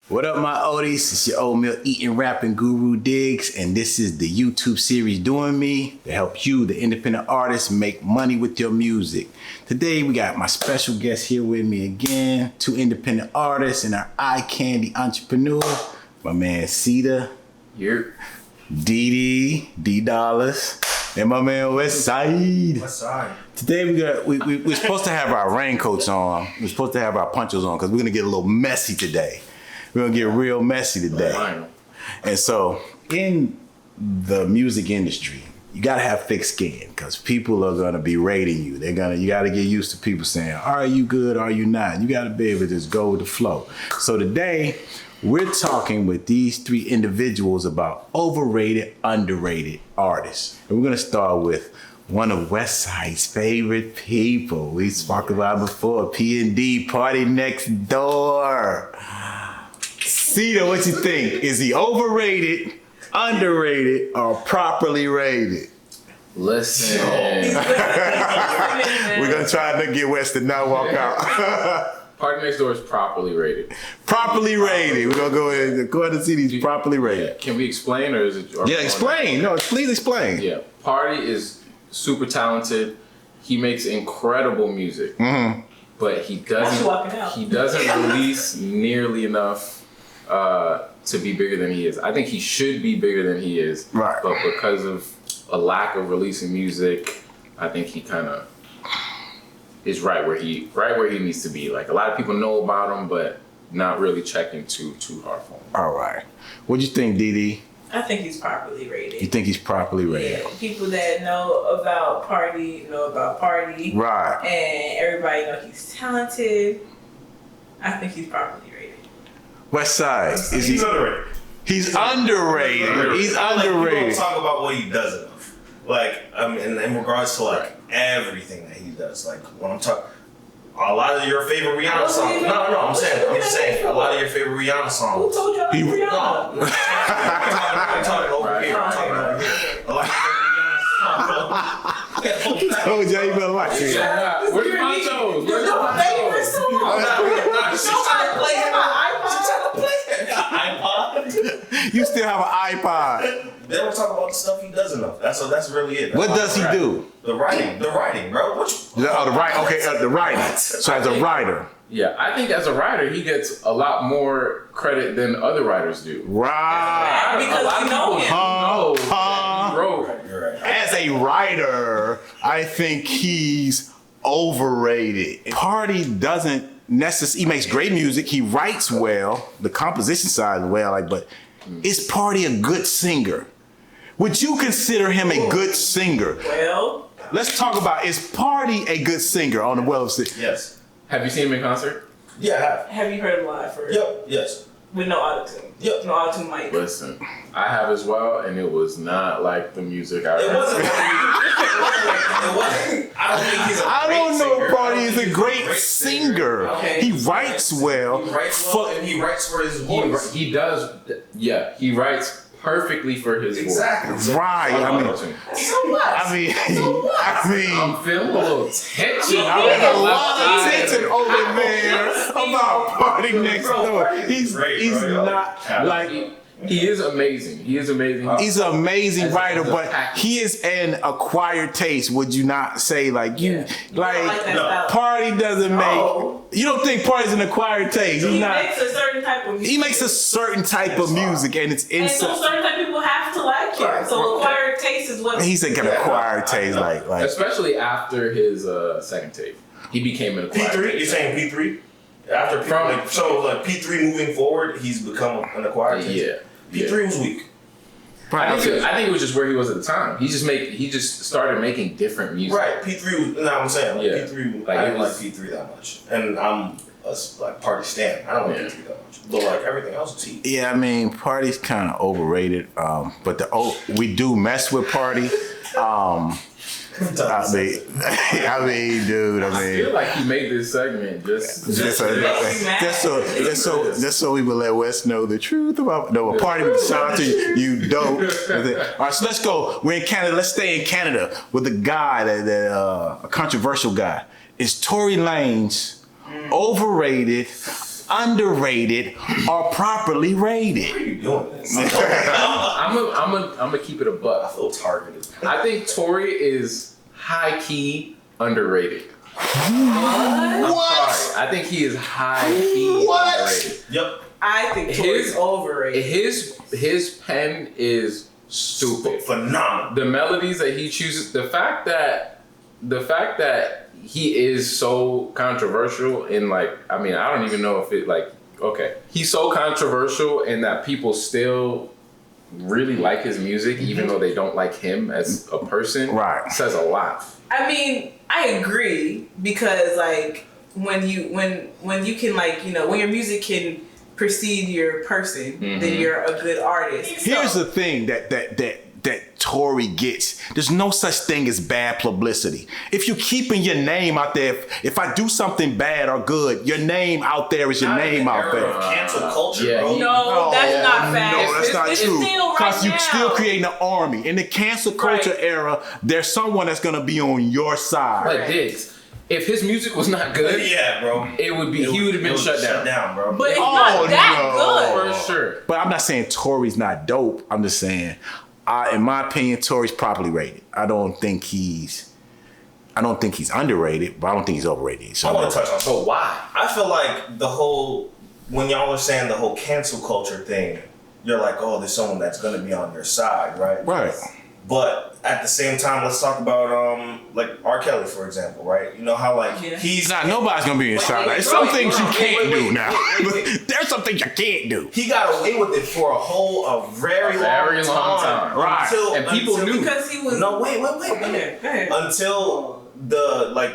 What up, my Odies? It's your oatmeal eating, rapping guru Dyggz, and this is the YouTube series Doin Me to help you, the independent artist, make money with your music. Today, we got my special guest here with me again, two independent artists and our eye candy entrepreneur, my man Cedar, Here, D Dollars, and my man Westside. Westside. Today we're supposed to have our raincoats on. We're supposed to have our ponchos on because we're gonna get a little messy today. We're gonna get real messy today. And so in the music industry, you gotta have thick skin because people are gonna be rating you. You gotta get used to people saying, are you good, are you not? You gotta be able to just go with the flow. So today, we're talking with these three individuals about overrated, underrated artists. And we're gonna start with one of Westside's favorite people. We spoke about before, P&D, Party Next Door. Cedar, what you think? Is he overrated, underrated, or properly rated? listen. We're gonna try to get Wes to not walk out. Party Next Door is properly rated. Properly rated. We're gonna go ahead and see these properly rated. Can we explain, or is it? Yeah, explain. No, please explain. Yeah, Party is super talented. He makes incredible music, but he doesn't release nearly enough to be bigger than he is. I think he should be bigger than he is, right? But because of a lack of releasing music, I think he kind of is right where he needs to be. Like, a lot of people know about him, but not really checking too hard for him. All right. What do you think, Dee? I think he's properly rated. You think he's properly rated? Yeah, people that know about Party know about Party. Right. And everybody know he's talented. I think he's properly rated. Westside, is he? He's underrated. He's underrated. He's underrated. People don't talk about what he does enough. Like, I mean, in regards to like everything that he does. Like, when I'm talking, a lot of your favorite Rihanna songs. No, I'm saying a lot of your favorite Rihanna songs. Who told you I like Rihanna? I'm talking over here. A lot of your favorite Rihanna songs. Told you you better like it. Where's the ponchos? Your favorite song. Somebody play him on iPod. You still have an iPod. They don't talk about the stuff he does enough. That's really it. What does he do? The writing, bro. The writing. Okay, the writing. So as a writer. Yeah, I think as a writer, he gets a lot more credit than other writers do. Right. Because a lot you know of him. people know that he wrote. You're right. As a writer, I think he's overrated. Party doesn't necessarily, he makes great music, he writes well, the composition side is well, but is Party a good singer? Would you consider him a good singer? Well, Let's talk about, is Party a good singer on the well of six? Yes. Have you seen him in concert? Yeah, I have. have you heard him live first? Yep. Yes. With no autotune. Yep. No autotune mic. Listen, I have as well, and it was not like the music I heard. It wasn't. It wasn't. I don't think he's a I great don't know singer. if Party is a great singer. Okay. He writes well. He writes well, and he writes for his voice. He does, yeah, he writes perfectly for his Exactly. voice. Right. I mean, So what? I'm feeling a little tension. There's a lot of tension over there about Party Next Door. He's not like, He is amazing. He is amazing. he's an amazing writer, but he is an acquired taste. Would you not say like you like that style. Party doesn't No. make? You don't think Party's an acquired taste? He's He not. makes a certain type of music. He makes a certain type of music, and it's And so inside. certain type of people have to like him. So acquired taste is what He's like an acquired taste, like Especially after his second tape. He became an acquired P3. You're taste. saying P3? After P3 moving forward, he's become an acquired taste. Yeah. P3 was weak. I think it was just where he was at the time. He just started making different music. Right. P3 was. No, I'm saying P3. Like, I it didn't was- like P3 that much, and I'm a Party stan. I don't like P3 that much, but like everything else was heat. yeah. I mean, Party's kind of overrated, but we do mess with Party. I mean, dude. I feel like he made this segment just so we will let Wes know the truth about a Party with shout out to you dope. All right, so let's go. We're in Canada. Let's stay in Canada with a guy a controversial guy. Is Tory Lanez overrated, underrated or properly rated? Why are you doing this? I'm gonna keep it a I buck. feel targeted. I think Tory is high key underrated. What? Sorry, I think he is high key What? underrated. Yep. I think Tory's overrated. His pen is stupid. Phenomenal. The melodies that he chooses, the fact that he is so controversial in like, I mean, I don't even know if it like, okay, he's so controversial in that people still really like his music, even though they don't like him as a person. Right. Says a lot. I mean, I agree because like when you can like, you know, when your music can precede your person, then you're a good artist. Here's the thing that Tory gets. There's no such thing as bad publicity. If you're keeping your name out there, if I do something bad or good, your name out there is your name out there. Cancel culture, Yeah, bro. No, that's not fact. No, that's not It's true. still right Because you're now. still creating an army. In the cancel culture Right. era, there's someone that's gonna be on your side. Like Dyggz. If his music was not good, Yeah, bro. it would be he would have been shut down. bro. But it's Oh, not that no. good. For sure. But I'm not saying Tory's not dope. I'm just saying, in my opinion, Tory's properly rated. I don't think he's underrated, but I don't think he's overrated. So I want to touch on. So why? I feel like when y'all are saying the whole cancel culture thing, you're like, oh, there's someone that's gonna be on your side, right? Right. But at the same time, let's talk about like R. Kelly, for example, right? You know how like he's Nah, nobody's gonna be in your side. There's some things you can't do now. There's some things you can't do. he got away with it for a very long time. Right. And people knew. Because he was. No, wait. Go ahead. Until the like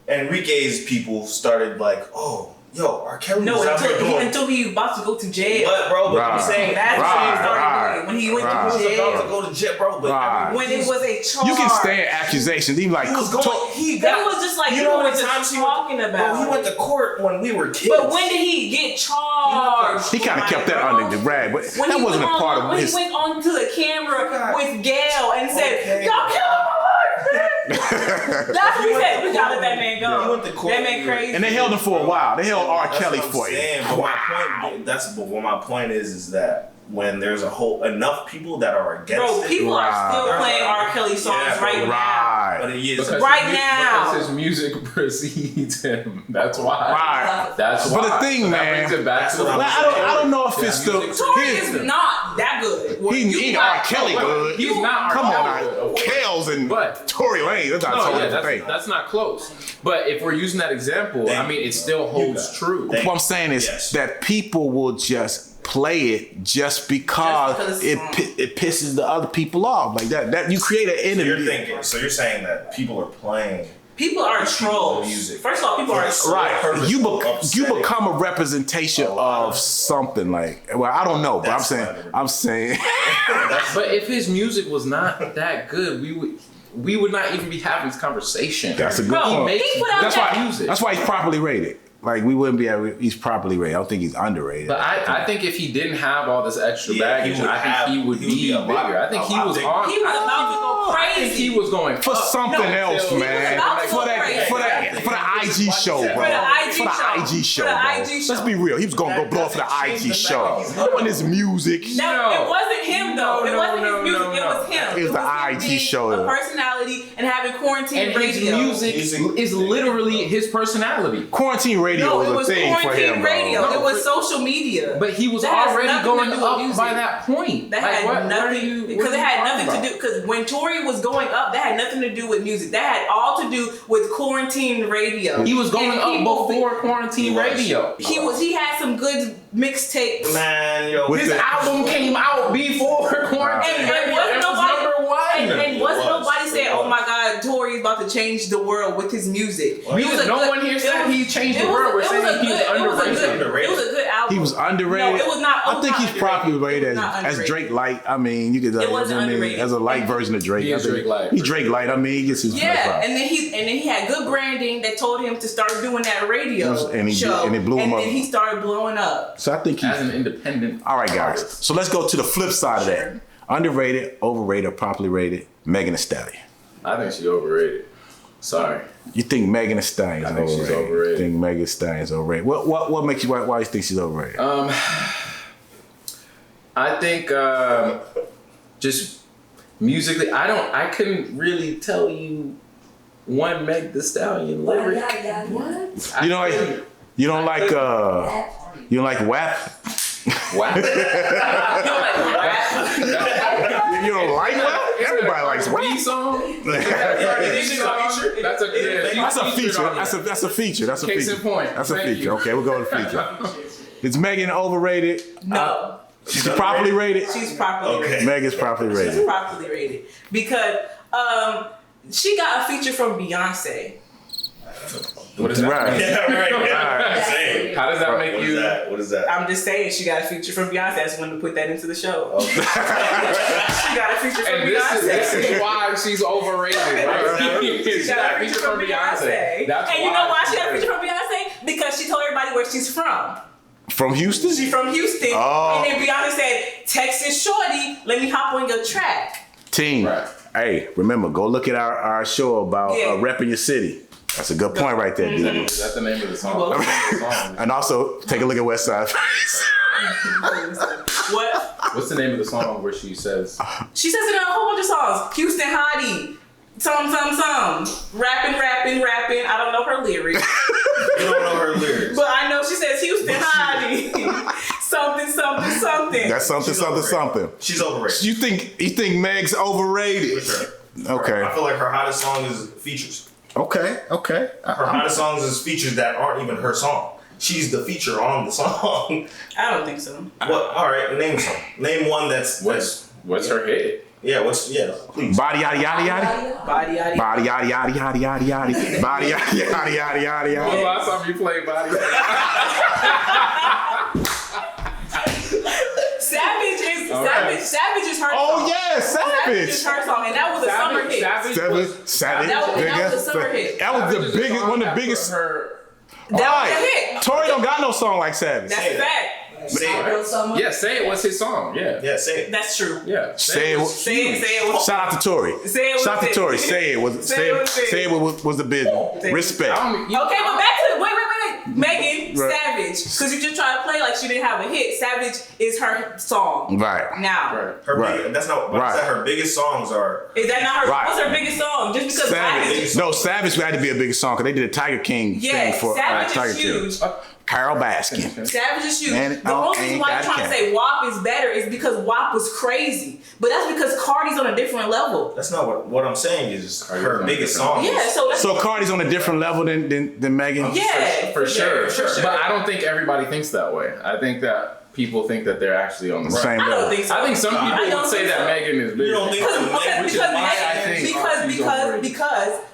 Enrique's people started like, oh, yo, R. Kelly was out here doing. Until he about to go to jail. But bro, Right. I'm saying That's when he started doing it. When he went Right. to he was about jail. to go to jail, bro. But Right. When it was a charge. You can stand accusations. Even like he was going. He That got. was just like you you know were what just times talking Bro, about. he went to court when we were kids. But when did he get charged? he kind of kept that under the rag, but When that he wasn't a went part on, of when his. he went onto the camera with Gail and said, Okay. "Y'all killing my life." That's what he said. We gotta let that man He go. went to court. That man crazy. And they held him for a while. They held R. That's Kelly what I'm for you. saying, but what my point is that when there's enough people that are against Bro, it, people are still Right. playing R. Kelly songs Yeah, right now. Right. but it is Because Right his, now. Because his music precedes him. That's why. Right. That's But why. the thing, So that man, brings it back that's to what I'm Well, I don't know if Yeah, it's the. music Tory here's- is not that good. Well, He you ain't got- R. Kelly good. He's not Come R. on, Kelly good, of now. course. Kales and But- Tory Lane. That's not No, totally yeah, the thing. that's not close. But if we're using that example, Thank I mean, you, it still bro. holds You got it. true. Thank What I'm saying is Yes. that people will just play it just because Just because it pisses the other people off. Like that you create an So enemy. you're thinking. So you're saying that people are playing. People are trolls. Music. First of all, people are Right, you Upsetting. become a representation of something. Like, well, I don't know, but That's I'm saying, But if his music was not that good, we would not even be having this conversation. that's a good Bro, point. he put out That's that why music. That's why he's properly rated. Like we wouldn't be able. He's properly rated. I don't think he's underrated. But I think if he didn't have all this extra baggage, I think he would be bigger. I think he was on. He was about to go I think crazy. he was going for up. something No, else, he was man. about to For go crazy. for the IG show, bro. For the IG For the show. IG show, For the bro. IG show. Let's be real. He was gonna go blow up for the IG show. Doing his music. No, No. it wasn't him though. It No, wasn't no, his music. no, It was him. It was the him IG being show. A personality and having quarantine And his radio. music is literally his personality. Quarantine radio No, it was was a thing for quarantine him, radio. bro. No, It was for- social media. But he was That has already nothing going to do with up music. by that point. That Like, had what are nothing you- because what it are had you nothing talking to do because when Tory was going up, that had nothing to do with music. That had all to do with quarantine radio. He was going And up people- before quarantine He was. radio. He had some good mixtapes. Man, yo, With His the- album came out before quarantine And radio. wasn't It was nobody- number one. And wasn't It was. nobody saying, It "Oh was. my God, Tory's about to change the world with his music"? Well, It was a no good- one here it said was- he changed it the was- world. We're it was saying a he was good- it was a underrated. good- It was a good album. He was underrated. No, it was not. I think he's properly rated It was not as underrated. Drake light. I mean, you could. It wasn't I mean, underrated. as a light version of Drake. He I is think- Drake light. He's Drake light. I mean, he gets his Yeah, and then he had good branding that told him to start doing that radio And he did- show, and it blew him and up. then he started blowing up. So I think he's. As an independent. All right, guys. artist. So let's go to the flip side of Sure. that. Underrated, overrated, or properly rated. Megan Thee Stallion. I think she overrated. Sorry. You think Megan Thee Stallion is I think overrated? she's overrated. You think Megan Thee Stallion is overrated? What makes you why you think she's overrated? I think just musically, I couldn't really tell you one Meg Thee Stallion lyric. What? You don't like WAP? Wow. You don't like rap? You don't like WAP? Everybody likes WAP. Song? That's a That's a feature. That's a Case feature. in point. That's a Thank feature. you. Okay, we'll go with feature. Is Megan overrated? No. She's properly rated. She's properly rated. Megan's properly rated. She's properly rated because she got a feature from Beyonce. What is that? Right. Yeah, right. Right. Same. How does that make What you? What is that? I'm just saying she got a feature from Beyonce. I just wanted to put that into the show. She got a feature from And Beyonce. this is why she's overrated, right? She got a feature from Beyonce. That's And you know why she got a feature from Beyonce? Because she told everybody where she's from. From Houston? She's from Houston. Oh. And then Beyonce said, Texas Shorty, let me hop on your track. Team. Right. Hey, remember, go look at our show about repping your city. That's a good point right there, dude. Is that the name of the song? What's the name of the song? And also, take a look at West Side. What? What's the name of the song where she says? She says it in a whole bunch of songs. Houston Hottie. Some. Rapping. I don't know her lyrics. You don't know her lyrics. But I know she says Houston Hottie. something. That's something. She's overrated. You think Meg's overrated? For sure. Okay. I feel like her hottest song is features. Okay. Her hottest songs is features that aren't even her song. She's the feature on the song. I don't think so. What? All right, name some. Name one that's What's her hit? Yeah. Please. Body yada yada yada. Body yaddy. Body yada yada yada yada yada. Body yada yada yada yada When the yada. last time you played Body? Savage is her song. Oh yeah, Savage is Savage. her song, and that was a summer hit. Savage. That was a summer hit. That was the biggest, one of the biggest. Her. That was a hit. Tory don't got no song like Savage. That's a fact. Say it. Yeah, Say It was his song. Yeah. Yeah, say it. That's true. Yeah. Say it. Say it was. Shout out to Tory. Say it was Shout out to it. Tory. Say it was. Say it was the business. Respect. Okay, but back to wait. Megan, Right. Savage, because you just try to play like she didn't have a hit. Savage is her song. Right. Now. Her Right. That's not. Right. Her biggest songs are. Is that not her? Right. What's her biggest song? Just because Savage. No, Savage had to be a big song because they did a Tiger King thing for Savage Tiger is huge. King. Carol Baskin. Savage is huge. And the only reason ain't why got you're trying to cat. say WAP is better is because WAP was crazy. But that's because Cardi's on a different level. That's not what I'm saying. Is her biggest song. Yeah, so that's So Cardi's on a different level than Megan. yeah, For sure. For sure. But I don't think everybody thinks that way. I think that people think that they're actually on the Same I level. don't think so. I think some I people don't would say think that so. Megan is bigger. You don't think Which is why I think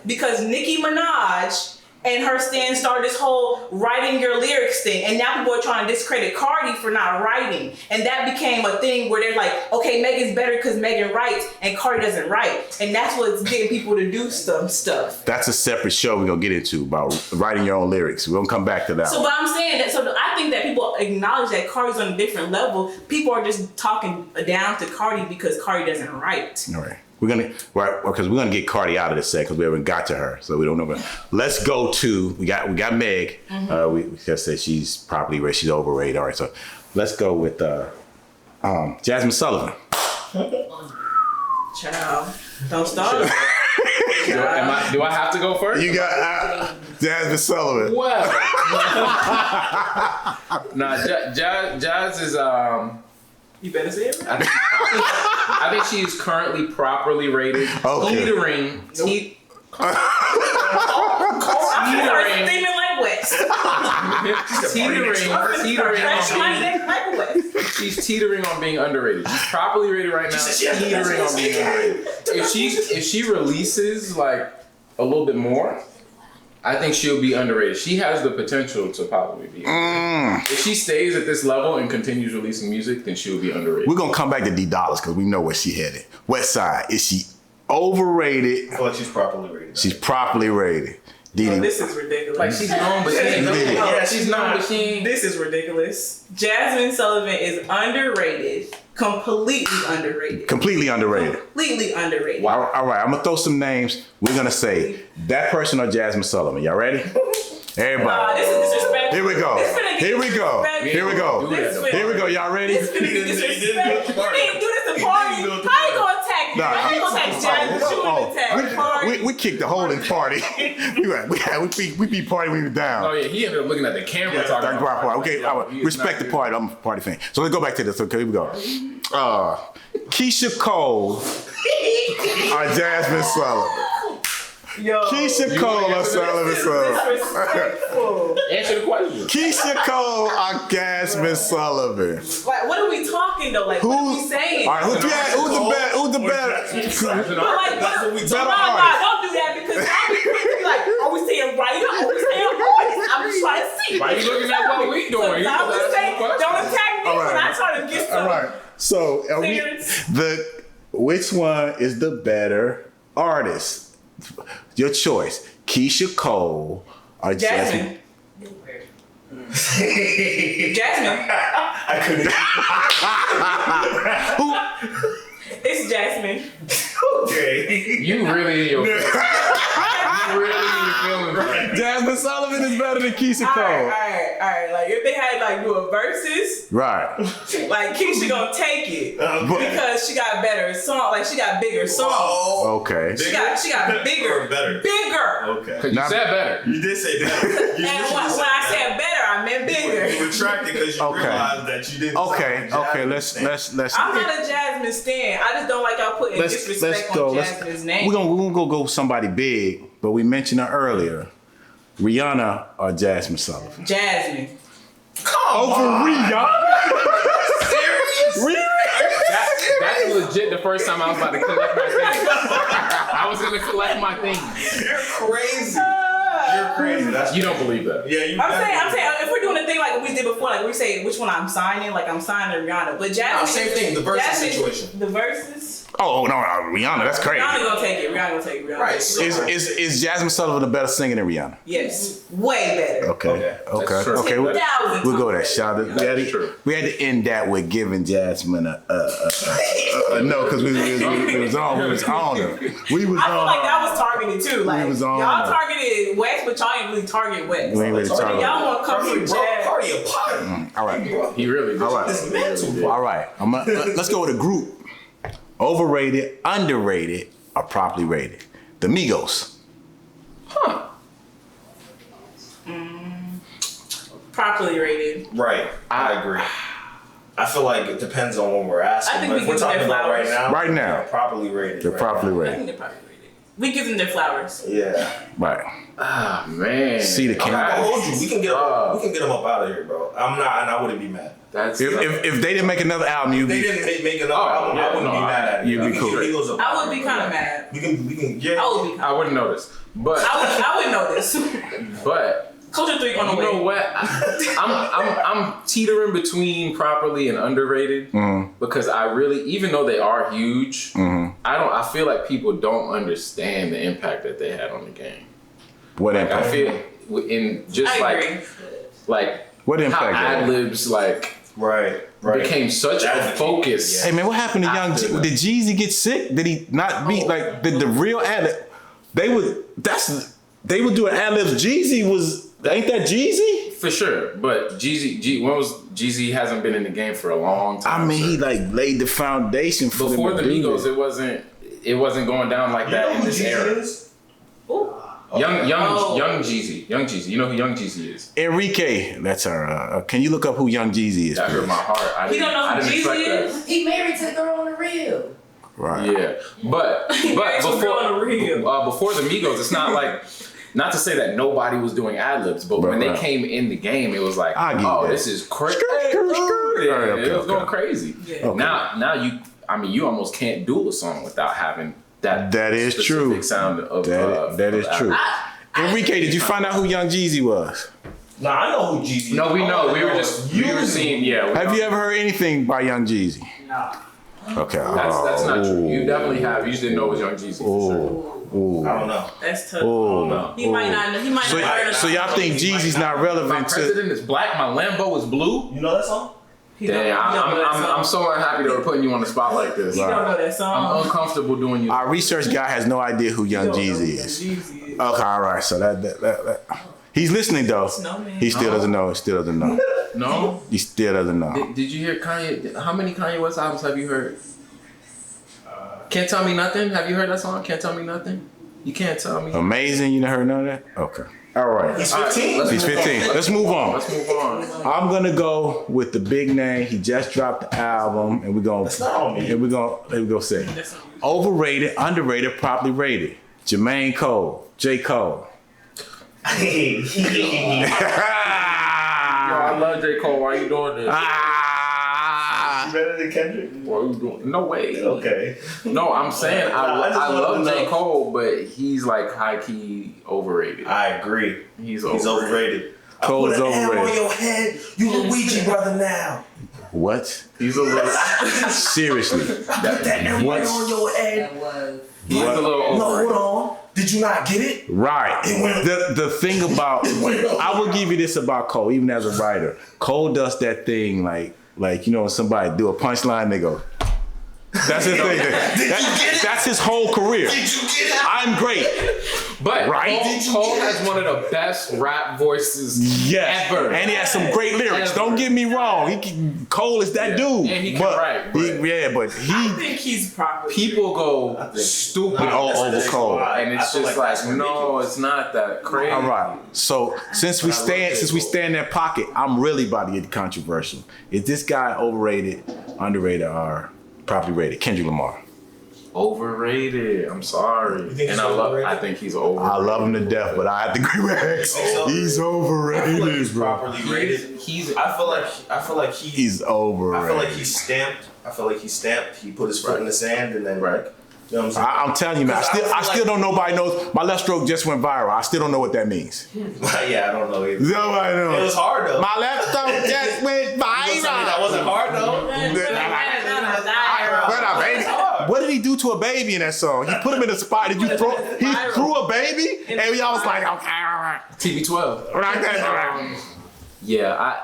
because Nicki Minaj and her stand started this whole writing your lyrics thing, and now people are trying to discredit Cardi for not writing, and that became a thing where they're like, okay, Megan's better because Megan writes and Cardi doesn't write, and that's what's getting people to do some stuff. That's a separate show we're gonna get into about writing your own lyrics. We're gonna come back to that. So, but I'm saying that. So, I think that people acknowledge that Cardi's on a different level. People are just talking down to Cardi because Cardi doesn't write. All right. Because we're gonna get Cardi out of this set because we haven't got to her, so we don't know. Let's go to we got Meg. We just said she's properly rated, she's overrated. All right, so let's go with Jasmine Sullivan. Child, don't start. Do I have to go first? You got Jasmine Sullivan. Well, nah, Jazz is You better say it right. I think she's currently properly rated. Okay. Teetering. I'm steaming like West. She's teetering on being underrated. She's properly rated right now. Teetering on being underrated. If she releases like a little bit more, I think she'll be underrated. She has the potential to probably be underrated. If she stays at this level and continues releasing music, then she'll be underrated. We're gonna come back to D Dollars because we know where she headed. West Side, is she overrated? I feel like she's properly rated. She's properly rated. Oh, this is ridiculous. Like she's known, but she ain't known. Yeah, She's known, but she ain't. This is ridiculous. Jasmine Sullivan is underrated Completely underrated. Completely underrated. Completely underrated. Wow. All right, I'm gonna throw some names. We're gonna say that person or Jasmine Sullivan. Y'all ready? Everybody. This is disrespectful. Here we go. Here we go. Here we go. Here we go. Y'all ready? This finna get disrespectful. You didn't do this to party. How you gonna attack me? How you gonna attack Jasmine? You wouldn't attack party. We kicked the whole in party. we beat party when we were down. Oh yeah, he ended up looking at the camera talking about party. Okay, respect the party. I'm a party fan. So let's go back to this. Okay, here we go. Keisha Cole or Jasmine Sullivan. Yo, Keisha Cole or Sullivan Sullivan. Answer the question. Keisha Cole or Jasmine Sullivan. Like, what are we talking though? Like, what are we saying? All right, who's the better? But like, don't do that because I'll be like, are we saying writer? Are we saying artist? I'm just trying to see. Why are you looking at what we doing? So I'm just saying, don't attack me when I try to get some. All right. So which one is the better artist? Your choice: Keisha Cole or Jasmine. Jasmine. I couldn't. Who? It's Jasmine. Okay. You really in your feelings. You really in your feelings. Right? Jasmine Sullivan is better than Keisha Cole. All right. Like if they had like do a versus, Right. like Keisha gonna take it because she got better song. Like she got bigger songs. Oh, Okay. She got bigger. Or better. Bigger. Okay. Cause you said better. You did say better. And when I said better, I meant bigger. You retracted because you realized that you didn't. Okay. Let's. I'm not a Jasmine stan. I just don't like y'all putting disrespect on Jasmine's name. We're gonna go somebody big, but we mentioned her earlier. Rihanna or Jasmine Sullivan? Jasmine. Over Rihanna? Serious? That's legit the first time I was about to collect my things. I was gonna collect my things. You're crazy. You're crazy. You don't believe that. Yeah, I'm saying if we're doing a thing like we did before, like we say which one I'm signing, like I'm signing Rihanna. But Jasmine, same thing, the versus situation. The versus. Oh no, Rihanna, that's crazy. Rihanna gonna take it. Right. Is Jasmine Sullivan a better singer than Rihanna? Yes, way better. Okay. That's true. Okay. We'll go there. Shout out. True. We had to end that with giving Jasmine a no, because we was on her. We was I on feel like that was targeted too. Like was on y'all her. targeted West, but y'all ain't really target West. We ain't really target. Y'all want to come for Jazz. Party a party. All right. He really did. All right. It's mental. All right. Let's go with a group. Overrated, underrated, or properly rated. The Migos. Properly rated. Right. I agree. I feel like it depends on when we're asking. I think But we if we're give them talking their about right flowers. now. Right now. They're properly rated. They're properly I think rated. they're properly rated. We give them their flowers. Yeah. Right. Ah man. See the I'm camera. not gonna hold you. We can get them up out of here, bro. I'm not, and I wouldn't be mad. That's If they didn't make another album, you'd They be. didn't make another album. I wouldn't be mad at it. You'd be cool. I would be kind of mad. We can, yeah. I would be. I wouldn't notice. But I would know this. but Culture 3 on the you way. know what? I'm teetering between properly and underrated because I really, even though they are huge, I feel like people don't understand the impact that they had on the game. What impact? I feel in just I agree. like What impact? how ad-libs Right. became such a focus. Hey man, what happened to Young? After that. Did Jeezy get sick? Did he not be like the real ad? They would do an ad libs. Jeezy was. Ain't that Jeezy? For sure, but Jeezy hasn't been in the game for a long time. I mean, he like laid the foundation for before them the to do Migos, this. it wasn't going down like that in this era. Ooh. Young Jeezy. You know who Young Jeezy is? Enrique, that's our. Can you look up who Young Jeezy is? That hurt my heart. You don't know who Jeezy is? He married to the girl on the real. Right. Yeah, but before the Migos, it's not like. Not to say that nobody was doing ad-libs, but when they came in the game, it was like, this is crazy. It was going crazy. Yeah. Okay. Now you almost can't do a song without having that. That is true. Sound of That is true. Enrique, did you find out who Young Jeezy was? Nah, I know who Jeezy is. No, we know. We were seeing. Yeah. Have you ever heard anything by Young Jeezy? No. Okay. That's not true. You definitely have. You just didn't know it was Young Jeezy. For sure. I don't know. That's tough. No. He might not know. He might not heard of So y'all think Jeezy's not My relevant to? president is black. My Lambo is blue. You know that song? Damn, I'm so unhappy that we're putting you on the spot like this. You don't know that song. I'm uncomfortable doing you. Our research guy has no idea who Young Jeezy is. Okay, all right. So that. He's listening though. He still doesn't know. Still doesn't know. No? He still doesn't know. Did you hear Kanye? How many Kanye West albums have you heard? Can't Tell Me Nothing? Have you heard that song? Can't Tell Me Nothing? You can't tell me. Amazing. You never heard none of that? Okay. All right. He's 15. He's 15. Let's move on. Let's move on. I'm gonna go with the big name. He just dropped the album, and we're gonna. That's not on me. And we're gonna say overrated, underrated, properly rated. Jermaine Cole, J. Cole. Yo, I love J. Cole. Why you doing this? You better than Kendrick? What are you doing? No way. Okay. No, I'm saying I just love wanted to J. know. Cole, but he's like high key overrated. I agree. He's overrated. Cole's I put an M overrated. on your head. You Luigi brother now. What? He's a little. Seriously? Put that M What? on your head. That was. He's a little No, overrated. hold on. Did you not get it? Right. The thing about I will give you this about Cole, even as a writer. Cole does that thing like you know when somebody do a punchline, they go. That's his thing. That's his whole career. Did you get it? I'm great. But Right? Cole has one of the best rap voices Yes. ever. And he has some great lyrics. Ever. Don't get me wrong. Cole is that dude. And he can but write, but- but I think he's properly. People go stupid over Cole. and it's I feel just like like, that's no, ridiculous. it's not that crazy. all right. So since we stay in that pocket, I'm really about to get controversial. Is this guy overrated, underrated, or properly rated? Kendrick Lamar. Overrated. I'm sorry. You think And he's overrated? I think he's overrated. I love him to death, but I have to agree with X. so? He's I feel like overrated, he's bro. properly rated. He's I feel like He's I overrated. feel like he's stamped. I feel like he's stamped. He put his foot in the sand and then Right. you know what I'm saying? I'm telling you, man. I still don't. Nobody knows. My left stroke just went viral. I still don't know what that means. Yeah, I don't know either. Nobody It knows. was hard though. My left stroke just went You gonna tell me that viral. wasn't hard though. But a baby. What did he do to a baby in that song? He put him in a spot. Did you throw? He threw a baby, and y'all was like, okay, all right. TB12. Like that. Yeah,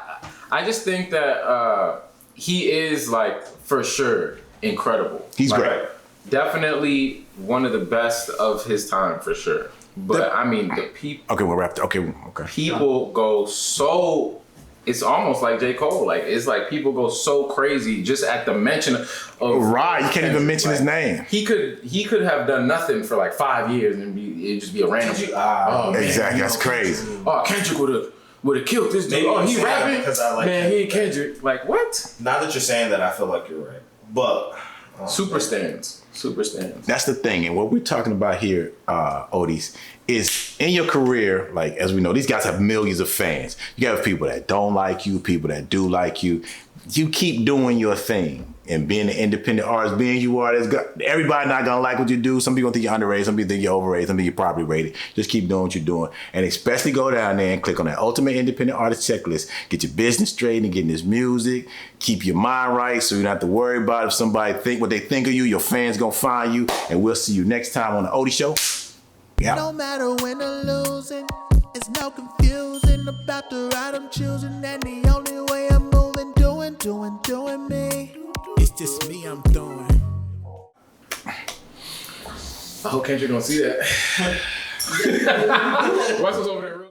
I just think that he is like for sure incredible. He's Like, great. Definitely one of the best of his time for sure. But I mean, the people Okay, we'll wrap. Okay. people go so. It's almost like J. Cole. Like it's like people go so crazy just at the mention of. Right, you can't even mention his name. He could have done nothing for like 5 years and it'd just be a random. Man, Exactly. That's crazy. Oh, Kendrick would have killed this dude. Maybe Oh, I'm he saying that rapping? because I like Man, him. he ain't Kendrick. Like what? Now that you're saying that, I feel like you're right. But Super stands. That's the thing, and what we're talking about here, Otis, is in your career. Like as we know, these guys have millions of fans. You have people that don't like you, people that do like you. You keep doing your thing and being an independent artist, being you are. Everybody not gonna like what you do. Some people think you're underrated, some people think you're overrated, some people you're properly rated. Just keep doing what you're doing, and especially go down there and click on that Ultimate Independent Artist Checklist. Get your business straight and getting this music. Keep your mind right, so you don't have to worry about if somebody think what they think of you. Your fans gonna find you, and we'll see you next time on the Odie Show. Yeah. No matter when I'm losing, it's no confusing about the ride I'm choosing, and the only way I'm moving, doing me. It's just me I'm doing. I hope Kendrick don't see that. What's over there?